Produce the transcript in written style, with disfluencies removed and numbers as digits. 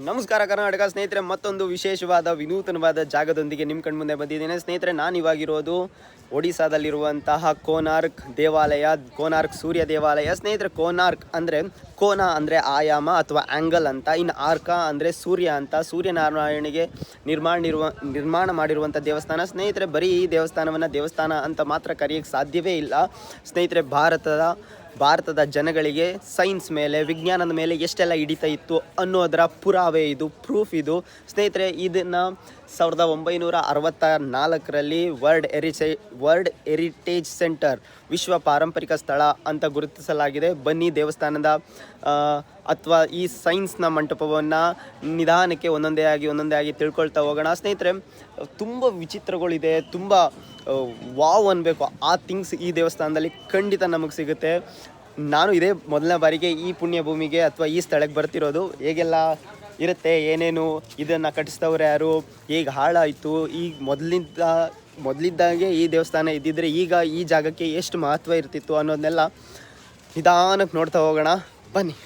ನಮಸ್ಕಾರ ಕರ್ನಾಟಕ ಸ್ನೇಹಿತರೆ, ಮತ್ತೊಂದು ವಿಶೇಷವಾದ ವಿನೂತನವಾದ ಜಾಗದೊಂದಿಗೆ ನಿಮ್ಮ ಕಣ್ಮುಂದೆ ಬಂದಿದ್ದೇನೆ ಸ್ನೇಹಿತರೆ. ನಾನಿವಾಗಿರೋದು ಒಡಿಸ್ಸಾದಲ್ಲಿರುವಂತಹ ಕೋನಾರ್ಕ್ ದೇವಾಲಯ, ಕೋನಾರ್ಕ್ ಸೂರ್ಯ ದೇವಾಲಯ. ಸ್ನೇಹಿತರೆ, ಕೋನಾರ್ಕ್ ಅಂದರೆ ಕೋನ ಅಂದರೆ ಆಯಾಮ ಅಥವಾ ಆ್ಯಂಗಲ್ ಅಂತ, ಇನ್ನು ಆರ್ಕ ಅಂದರೆ ಸೂರ್ಯ ಅಂತ. ಸೂರ್ಯನಾರಾಯಣಿಗೆ ನಿರ್ಮಾಣ ಮಾಡಿರುವಂಥ ದೇವಸ್ಥಾನ ಸ್ನೇಹಿತರೆ. ಬರೀ ಈ ದೇವಸ್ಥಾನವನ್ನು ದೇವಸ್ಥಾನ ಅಂತ ಮಾತ್ರ ಕರೆಯೋಕ್ಕೆ ಸಾಧ್ಯವೇ ಇಲ್ಲ ಸ್ನೇಹಿತರೆ. ಭಾರತದ ಜನಗಳಿಗೆ ಸೈನ್ಸ್ ಮೇಲೆ, ವಿಜ್ಞಾನದ ಮೇಲೆ ಎಷ್ಟೆಲ್ಲ ಹಿಡಿತ ಇತ್ತು ಅನ್ನೋದರ ಪುರಾವೆ ಇದು, ಪ್ರೂಫ್ ಇದು ಸ್ನೇಹಿತರೆ. ಇದನ್ನು 1964ರಲ್ಲಿ ವರ್ಲ್ಡ್ ಹೆರಿಟೇಜ್ ಸೆಂಟರ್, ವಿಶ್ವ ಪಾರಂಪರಿಕ ಸ್ಥಳ ಅಂತ ಗುರುತಿಸಲಾಗಿದೆ. ಬನ್ನಿ ದೇವಸ್ಥಾನದ ಅಥವಾ ಈ ಸೈನ್ಸ್ನ ಮಂಟಪವನ್ನು ನಿಧಾನಕ್ಕೆ ಒಂದೊಂದೇ ಆಗಿ ತಿಳ್ಕೊಳ್ತಾ ಹೋಗೋಣ ಸ್ನೇಹಿತರೆ. ತುಂಬ ವಿಚಿತ್ರಗಳಿದೆ, ತುಂಬ ವಾವ್ ಅನ್ಬೇಕು ಆ ಥಿಂಗ್ಸ್ ಈ ದೇವಸ್ಥಾನದಲ್ಲಿ ಖಂಡಿತ ನಮಗೆ ಸಿಗುತ್ತೆ. ನಾನು ಇದೇ ಮೊದಲನೇ ಬಾರಿಗೆ ಈ ಪುಣ್ಯ ಭೂಮಿಗೆ ಅಥವಾ ಈ ಸ್ಥಳಕ್ಕೆ ಬರ್ತಿರೋದು. ಹೇಗೆಲ್ಲ ಇರುತ್ತೆ, ಏನೇನು, ಇದನ್ನು ಕಟ್ಟಿಸ್ತವ್ರು ಯಾರು, ಹೇಗೆ ಹಾಳಾಯಿತು, ಈಗ ಮೊದಲಿದ್ದಾಗೆ ಈ ದೇವಸ್ಥಾನ ಇದ್ದಿದ್ರೆ ಈಗ ಈ ಜಾಗಕ್ಕೆ ಎಷ್ಟು ಮಹತ್ವ ಇರ್ತಿತ್ತು ಅನ್ನೋದನ್ನೆಲ್ಲ ನಿಧಾನಕ್ಕೆ ನೋಡ್ತಾ ಹೋಗೋಣ ಬನ್ನಿ.